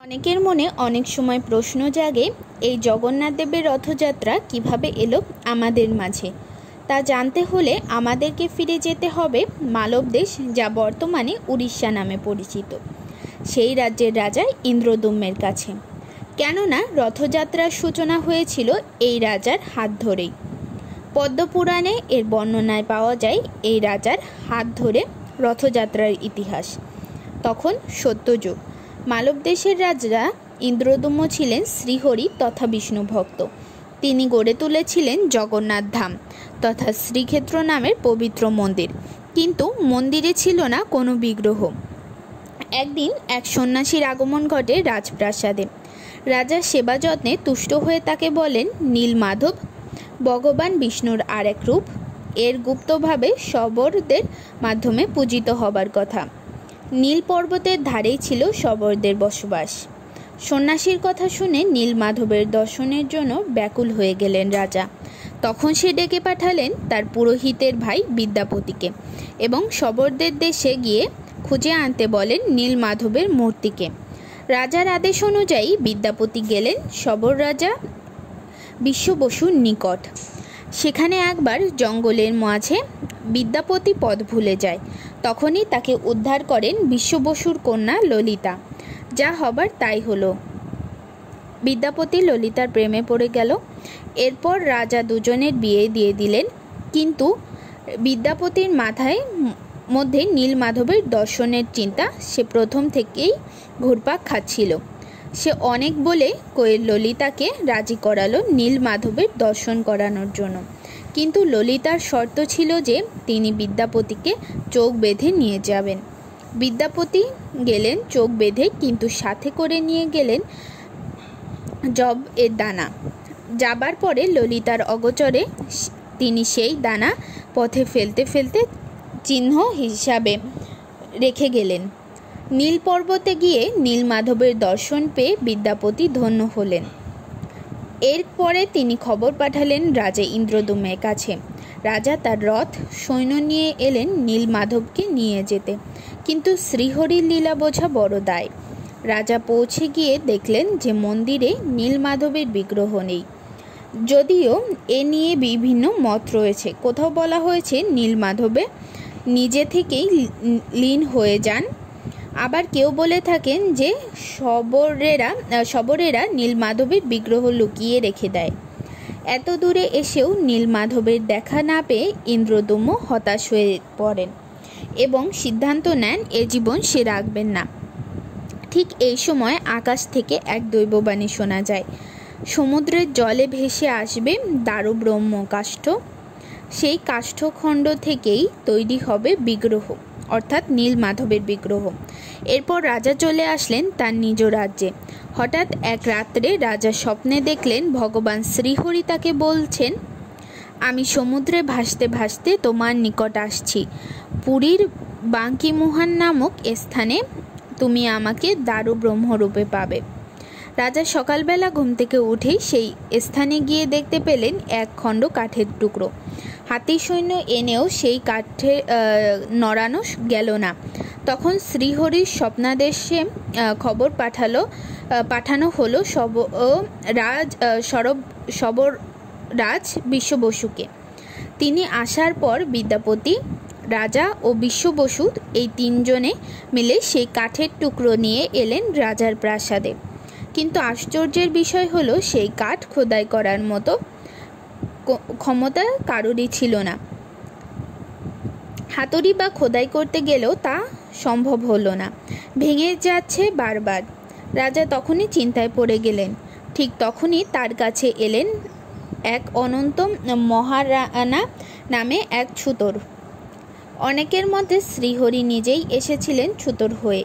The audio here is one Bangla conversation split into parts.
অনেকের মনে অনেক সময় প্রশ্ন জাগে, এই জগন্নাথ দেবের রথযাত্রা কিভাবে এলো আমাদের মাঝে। তা জানতে হলে আমাদেরকে ফিরে যেতে হবে মালব দেশ, যা বর্তমানে উড়িষ্যা নামে পরিচিত, সেই রাজ্যের রাজা ইন্দ্রদ্যুম্নের কাছে। কেননা রথযাত্রার সূচনা হয়েছিল এই রাজার হাত ধরেই। পদ্মপুরাণে এর বর্ণনায় পাওয়া যায় এই রাজার হাত ধরে রথযাত্রার ইতিহাস। তখন সত্যযুগ। মালব দেশের রাজা ইন্দ্রদ্যুম্ন ছিলেন শ্রীহরি তথা বিষ্ণু ভক্ত। তিনি গড়ে তুলেছিলেন জগন্নাথ ধাম তথা শ্রীক্ষেত্র নামের পবিত্র মন্দির, কিন্তু মন্দিরে ছিল না কোনো বিগ্রহ। একদিন এক সন্ন্যাসীর আগমন ঘটে রাজপ্রাসাদে। রাজা সেবা যত্নে তুষ্ট হয়ে তাকে বলেন, নীলমাধব ভগবান বিষ্ণুর আর এক রূপ, এর গুপ্তভাবে শবরদের মাধ্যমে পূজিত হবার কথা। নীল পর্বতের ধারেই ছিল শবরদের বসবাস। সন্ন্যাসীর কথা শুনে নীলমাধবের দর্শনের জন্য ব্যাকুল হয়ে গেলেন রাজা। তখন সে ডেকে পাঠালেন তার পুরোহিতের ভাই বিদ্যাপতিকে এবং শবরদের দেশে গিয়ে খুঁজে আনতে বলেন নীলমাধবের মূর্তিকে। রাজার আদেশ অনুযায়ী বিদ্যাপতি গেলেন শবর রাজা বিশ্ব বসুর নিকট। সেখানে একবার জঙ্গলের মাঝে বিদ্যাপতি পথ ভুলে যায়। তখনই তাকে উদ্ধার করেন বিশ্ব বসুর কন্যা ললিতা। যা হবার তাই হলো। বিদ্যাপতি ললিতার প্রেমে পড়ে গেল। এরপর রাজা দুজনের বিয়ে দিয়ে দিলেন। কিন্তু বিদ্যাপতির মাথায় মধ্যে নীলমাধবের দর্শনের চিন্তা সে প্রথম থেকেই ঘুরপাক খাচ্ছিল। সে অনেক বলে কয়ে ললিতাকে রাজি করালো নীলমাধবের দর্শন করানোর জন্য। কিন্তু ললিতার শর্ত ছিল যে তিনি বিদ্যাপতিকে চোখ বেঁধে নিয়ে যাবেন। বিদ্যাপতি গেলেন চোখ বেঁধে, কিন্তু সাথে করে নিয়ে গেলেন জব এর দানা। যাবার পরে ললিতার অগোচরে তিনি সেই দানা পথে ফেলতে ফেলতে চিহ্ন হিসাবে রেখে গেলেন। নীল পর্বতে গিয়ে নীলমাধবের দর্শন পেয়ে বিদ্যাপতি ধন্য হলেন। এরপরে তিনি খবর পাঠালেন রাজা ইন্দ্রদ্যুম্নের কাছে। রাজা তার রথ সৈন্য নিয়ে এলেন নীলমাধবকে নিয়ে যেতে, কিন্তু শ্রীহরির লীলা বোঝা বড় দায়। রাজা পৌঁছে গিয়ে দেখলেন যে মন্দিরে নীলমাধবের বিগ্রহ নেই। যদিও এ নিয়ে বিভিন্ন মত রয়েছে। কোথাও বলা হয়েছে নীলমাধবে নিজে থেকেই লীন হয়ে যান, আবার কেউ বলে থাকেন যে শবরেরা নীলমাধবের বিগ্রহ লুকিয়ে রেখে দেয়। এত দূরে এসেও নীলমাধবের দেখা না পেয়ে ইন্দ্রদ্যুম্ন হতাশ হয়ে পড়েন এবং সিদ্ধান্ত নেন এ জীবন সে রাখবেন না। ঠিক এই সময় আকাশ থেকে এক দৈববাণী শোনা যায়, সমুদ্রের জলে ভেসে আসবে দারুব্রহ্ম কাষ্ঠ, সেই কাষ্ঠখণ্ড থেকেই তৈরি হবে বিগ্রহ, অর্থাৎ নীলমাধবের বিগ্রহ। এরপর রাজা চলে আসলেন তার নিজ রাজ্যে। হঠাৎ এক রাত্রে রাজা স্বপ্নে দেখলেন ভগবান শ্রীহরি তাকে বলছেন, আমি সমুদ্রে ভাসতে ভাসতে তোমার নিকট আসছি। পুরীর বাঙ্কিমুহান নামক স্থানে তুমি আমাকে দারুব্রহ্মরূপে পাবে। রাজা সকালবেলা ঘুম থেকে উঠেই সেই স্থানে গিয়ে দেখতে পেলেন এক খণ্ড কাঠের টুকরো। হাতি সৈন্য এনেও সেই কাঠে নড়ানো গেল না। তখন শ্রীহরির স্বপ্নাদেশে খবর পাঠানো হলো শবররাজ বিশ্ব বসুকে। তিনি আসার পর বিদ্যাপতি, রাজা ও বিশ্ব বসু এই তিনজনে মিলে সেই কাঠের টুকরো নিয়ে এলেন রাজার প্রাসাদে। কিন্তু আশ্চর্যের বিষয় হলো সেই কাঠ খোদাই করার মতো ক্ষমতা কারোরই ছিল না। হাতুড়ি বা খোদাই করতে গেলেও তা সম্ভব হলো না, ভেঙে যাচ্ছে বারবার। রাজা তখনই চিন্তায় পড়ে গেলেন। ঠিক তখনই তার কাছে এলেন এক অনন্ত মহারানা নামে এক ছুতর। অনেকের মধ্যে শ্রীহরি নিজেই এসেছিলেন ছুতর হয়ে।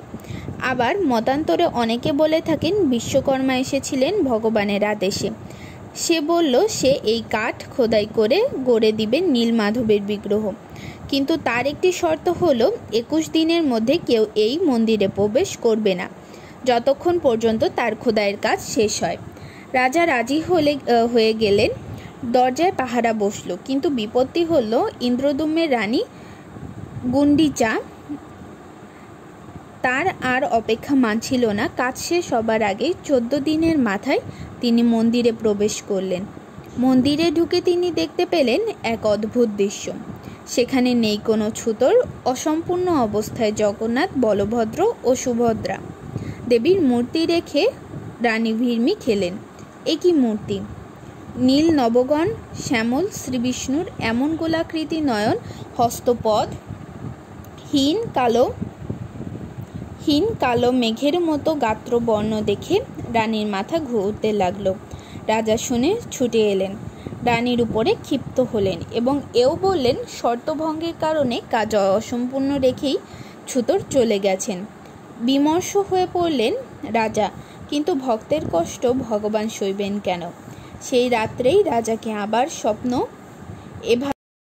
আবার মতান্তরে অনেকে বলে থাকেন বিশ্বকর্মা এসেছিলেন ভগবানের আদেশে। সে বলল সে এই কাঠ খোদাই করে গড়ে দিবে নীলমাধবের বিগ্রহ, কিন্তু তার একটি শর্ত হলো 21 দিনের মধ্যে কেউ এই মন্দিরে প্রবেশ করবে না, যতক্ষণ পর্যন্ত তার খোদাইয়ের কাজ শেষ হয়। রাজা রাজি হয়ে গেলেন। দরজায় পাহারা বসলো, কিন্তু বিপত্তি হলো ইন্দ্রদ্যুম্নের রানী গুন্ডিচা তার আর অপেক্ষা মানছিল না। কাজ শেষ হবার আগে 14 দিনের মাথায় তিনি মন্দিরে প্রবেশ করলেন। মন্দিরে ঢুকে তিনি দেখতে পেলেন এক অদ্ভুত দৃশ্য। সেখানে নেই কোনো ছুতোর। অসম্পূর্ণ অবস্থায় জগন্নাথ, বলভদ্র ও সুভদ্রা দেবীর মূর্তি রেখে রানী ভির্মি খেলেন। এ কি মূর্তি! নীল নবগণ, শ্যামল শ্রীবিষ্ণুর এমন গোলাকৃতি নয়ন, হস্তপদ হীন কালো মেঘের মতো গাত্রবর্ণ দেখে রানীর মাথা ঘুরতে লাগলো। রাজা শুনে ছুটে এলেন, রানীর উপরে ক্ষিপ্ত হলেন এবং এও বললেন শর্তভঙ্গের কারণে কাজ অসম্পূর্ণ রেখেই ছুতোর চলে গেছেন। বিমর্ষ হয়ে পড়লেন রাজা, কিন্তু ভক্তের কষ্ট ভগবান সইবেন কেন? সেই রাত্রেই রাজাকে আবার স্বপ্ন এভাবে